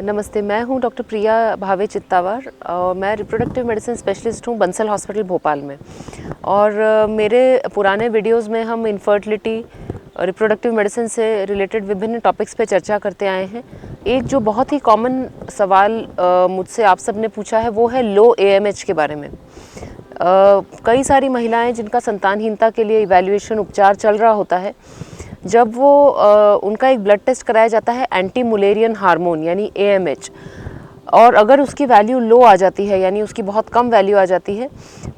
नमस्ते, मैं हूं डॉक्टर प्रिया भावे चित्तावर और मैं रिप्रोडक्टिव मेडिसिन स्पेशलिस्ट हूं बंसल हॉस्पिटल भोपाल में। और मेरे पुराने वीडियोस में हम इनफर्टिलिटी रिप्रोडक्टिव मेडिसिन से रिलेटेड विभिन्न टॉपिक्स पे चर्चा करते आए हैं। एक जो बहुत ही कॉमन सवाल मुझसे आप सब ने पूछा है वो है लो AMH के बारे में। कई सारी महिलाएं जिनका संतानहीनता के लिए इवैल्यूएशन उपचार चल रहा होता है, जब वो उनका एक ब्लड टेस्ट कराया जाता है एंटी मुलेरियन हार्मोन यानी AMH, और अगर उसकी वैल्यू लो आ जाती है यानी उसकी बहुत कम वैल्यू आ जाती है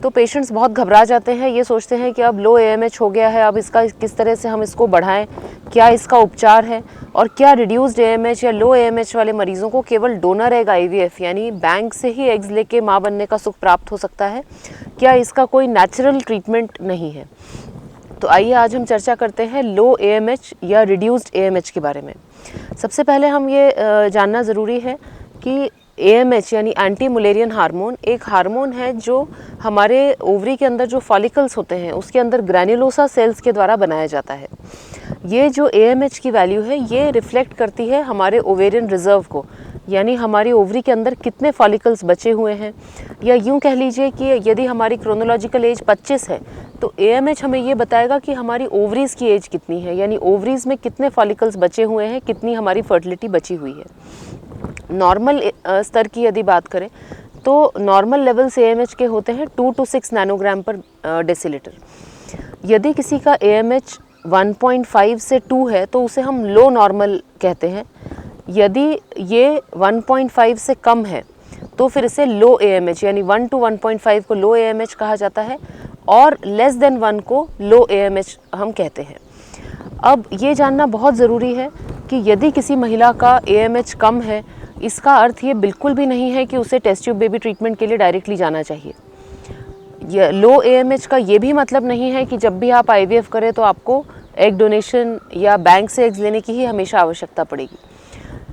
तो पेशेंट्स बहुत घबरा जाते हैं। ये सोचते हैं कि अब लो AMH हो गया है, अब इसका किस तरह से हम इसको बढ़ाएं, क्या इसका उपचार है, और क्या रिड्यूस्ड AMH या लो AMH वाले मरीजों को केवल डोनर एग IVF यानी बैंक से ही एग्स लेके माँ बनने का सुख प्राप्त हो सकता है, क्या इसका कोई नेचुरल ट्रीटमेंट नहीं है। तो आइए आज हम चर्चा करते हैं लो AMH या रिड्यूस्ड AMH के बारे में। सबसे पहले हम ये जानना ज़रूरी है कि AMH यानी एंटी मुलेरियन हार्मोन एक हार्मोन है जो हमारे ओवरी के अंदर जो फॉलिकल्स होते हैं उसके अंदर ग्रैन्युलोसा सेल्स के द्वारा बनाया जाता है। ये जो AMH की वैल्यू है ये रिफ्लेक्ट करती है हमारे ओवेरियन रिजर्व को, यानी हमारी ओवरी के अंदर कितने फॉलिकल्स बचे हुए हैं, या यूँ कह लीजिए कि यदि हमारी क्रोनोलॉजिकल एज 25 है तो AMH हमें ये बताएगा कि हमारी ओवरीज़ की एज कितनी है, यानी ओवरीज़ में कितने फॉलिकल्स बचे हुए हैं, कितनी हमारी फर्टिलिटी बची हुई है। नॉर्मल स्तर की यदि बात करें तो नॉर्मल लेवल्स AMH के होते हैं 2 to 6 नैनोग्राम पर डेसीलीटर। यदि किसी का AMH 1.5 से 2 है तो उसे हम लो नॉर्मल कहते हैं। यदि ये 1.5 से कम है तो फिर इसे लो AMH यानी 1 to 1.5 को लो AMH कहा जाता है और लेस देन 1 को लो AMH हम कहते हैं। अब ये जानना बहुत ज़रूरी है कि यदि किसी महिला का AMH कम है, इसका अर्थ ये बिल्कुल भी नहीं है कि उसे टेस्ट ट्यूब बेबी ट्रीटमेंट के लिए डायरेक्टली जाना चाहिए। ये लो AMH का ये भी मतलब नहीं है कि जब भी आप IVF करें तो आपको एग डोनेशन या बैंक से एग्स लेने की ही हमेशा आवश्यकता पड़ेगी।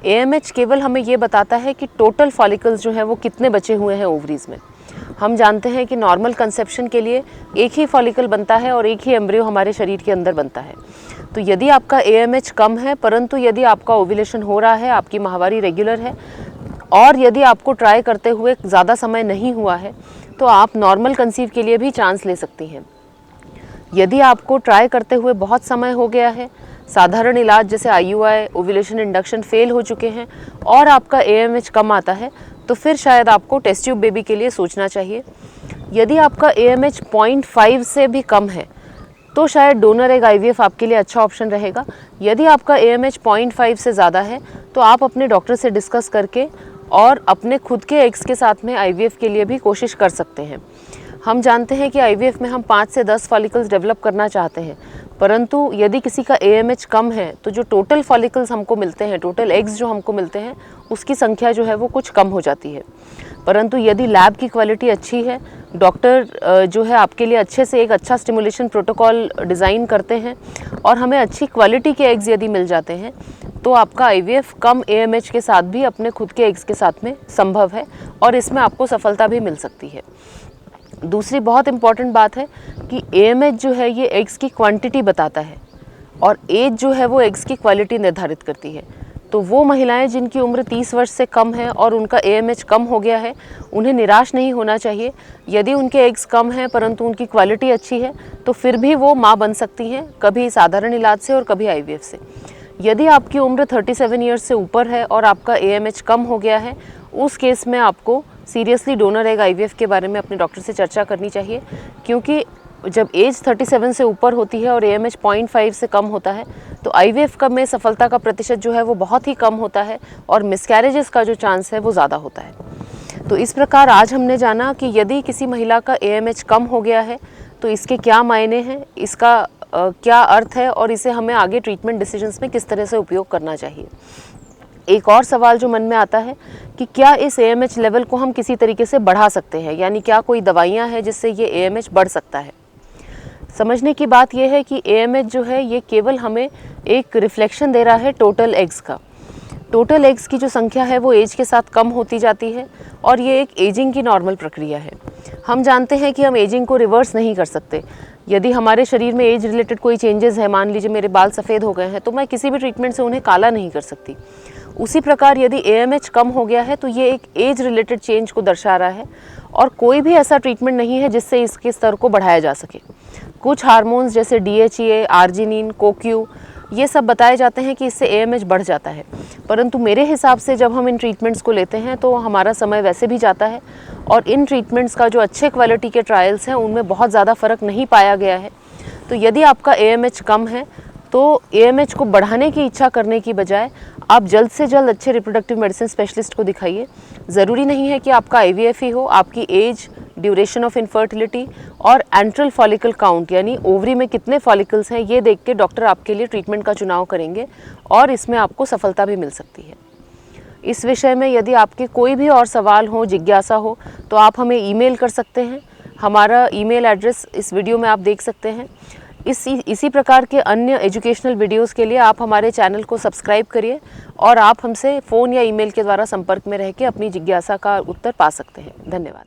AMH केवल हमें ये बताता है कि टोटल फॉलिकल्स जो हैं वो कितने बचे हुए हैं ओवरीज में। हम जानते हैं कि नॉर्मल कंसेप्शन के लिए एक ही फॉलिकल बनता है और एक ही एम्ब्रियो हमारे शरीर के अंदर बनता है। तो यदि आपका AMH कम है परंतु यदि आपका ओव्यूलेशन हो रहा है, आपकी माहवारी रेगुलर है, और यदि आपको ट्राई करते हुए ज़्यादा समय नहीं हुआ है तो आप नॉर्मल कंसीव के लिए भी चांस ले सकती हैं। यदि आपको ट्राई करते हुए बहुत समय हो गया है, साधारण इलाज जैसे IUI, ओव्यूलेशन इंडक्शन फेल हो चुके हैं और आपका AMH कम आता है तो फिर शायद आपको टेस्ट ट्यूब बेबी के लिए सोचना चाहिए। यदि आपका AMH 0.5 से भी कम है तो शायद डोनर एग IVF आपके लिए अच्छा ऑप्शन रहेगा। यदि आपका AMH 0.5 से ज़्यादा है तो आप अपने डॉक्टर से डिस्कस करके और अपने खुद के एग्स के साथ में IVF के लिए भी कोशिश कर सकते हैं। हम जानते हैं कि IVF में हम 5 से 10 फॉलिकल्स डेवलप करना चाहते हैं, परंतु यदि किसी का AMH कम है तो जो टोटल फॉलिकल्स हमको मिलते हैं, टोटल एग्स जो हमको मिलते हैं, उसकी संख्या जो है वो कुछ कम हो जाती है। परंतु यदि लैब की क्वालिटी अच्छी है, डॉक्टर जो है आपके लिए अच्छे से एक अच्छा स्टिमुलेशन प्रोटोकॉल डिज़ाइन करते हैं और हमें अच्छी क्वालिटी के एग्स यदि मिल जाते हैं तो आपका IVF कम AMH के साथ भी अपने खुद के एग्स के साथ में संभव है और इसमें आपको सफलता भी मिल सकती है। दूसरी बहुत इम्पॉर्टेंट बात है कि AMH जो है ये एग्स की क्वांटिटी बताता है और एज जो है वो एग्स की क्वालिटी निर्धारित करती है। तो वो महिलाएं जिनकी उम्र 30 वर्ष से कम है और उनका AMH कम हो गया है, उन्हें निराश नहीं होना चाहिए। यदि उनके एग्स कम हैं परंतु उनकी क्वालिटी अच्छी है तो फिर भी वो माँ बन सकती हैं, कभी साधारण इलाज से और कभी IVF से। यदि आपकी उम्र 37 ईयर्स से ऊपर है और आपका AMH कम हो गया है, उस केस में आपको सीरियसली डोनर एग IVF के बारे में अपने डॉक्टर से चर्चा करनी चाहिए, क्योंकि जब एज 37 से ऊपर होती है और AMH 0.5 से कम होता है तो IVF का में सफलता का प्रतिशत जो है वो बहुत ही कम होता है और मिसकैरेजेस का जो चांस है वो ज़्यादा होता है। तो इस प्रकार आज हमने जाना कि यदि किसी महिला का AMH कम हो गया है तो इसके क्या मायने हैं, इसका क्या अर्थ है और इसे हमें आगे ट्रीटमेंट डिसीजंस में किस तरह से उपयोग करना चाहिए। एक और सवाल जो मन में आता है कि क्या इस AMH लेवल को हम किसी तरीके से बढ़ा सकते हैं, यानी क्या कोई दवाइयाँ हैं जिससे ये AMH बढ़ सकता है। समझने की बात यह है कि AMH जो है ये केवल हमें एक रिफ्लेक्शन दे रहा है टोटल एग्स का। टोटल एग्स की जो संख्या है वो एज के साथ कम होती जाती है और ये एक एजिंग की नॉर्मल प्रक्रिया है। हम जानते हैं कि हम एजिंग को रिवर्स नहीं कर सकते। यदि हमारे शरीर में एज रिलेटेड कोई चेंजेस है, मान लीजिए मेरे बाल सफ़ेद हो गए हैं, तो मैं किसी भी ट्रीटमेंट से उन्हें काला नहीं कर सकती। उसी प्रकार यदि AMH कम हो गया है तो ये एक एज रिलेटेड चेंज को दर्शा रहा है और कोई भी ऐसा ट्रीटमेंट नहीं है जिससे इसके स्तर को बढ़ाया जा सके। कुछ हार्मोन्स जैसे DHEA, आर्जिनिन, कोक्यू, ये सब बताए जाते हैं कि इससे AMH बढ़ जाता है, परंतु मेरे हिसाब से जब हम इन ट्रीटमेंट्स को लेते हैं तो हमारा समय वैसे भी जाता है और इन ट्रीटमेंट्स का जो अच्छे क्वालिटी के ट्रायल्स हैं उनमें बहुत ज़्यादा फ़र्क नहीं पाया गया है। तो यदि आपका AMH कम है तो AMH को बढ़ाने की इच्छा करने की बजाय आप जल्द से जल्द अच्छे रिप्रोडक्टिव मेडिसिन स्पेशलिस्ट को दिखाइए। ज़रूरी नहीं है कि आपका IVF ही हो, आपकी एज, ड्यूरेशन ऑफ इनफर्टिलिटी और एंट्रल फॉलिकल काउंट यानी ओवरी में कितने फॉलिकल्स हैं ये देख के डॉक्टर आपके लिए ट्रीटमेंट का चुनाव करेंगे और इसमें आपको सफलता भी मिल सकती है। इस विषय में यदि आपके कोई भी और सवाल हो, जिज्ञासा हो, तो आप हमें ईमेल कर सकते हैं। हमारा ईमेल एड्रेस इस वीडियो में आप देख सकते हैं। इसी प्रकार के अन्य एजुकेशनल वीडियोस के लिए आप हमारे चैनल को सब्सक्राइब करिए और आप हमसे फ़ोन या ईमेल के द्वारा संपर्क में रह के अपनी जिज्ञासा का उत्तर पा सकते हैं। धन्यवाद।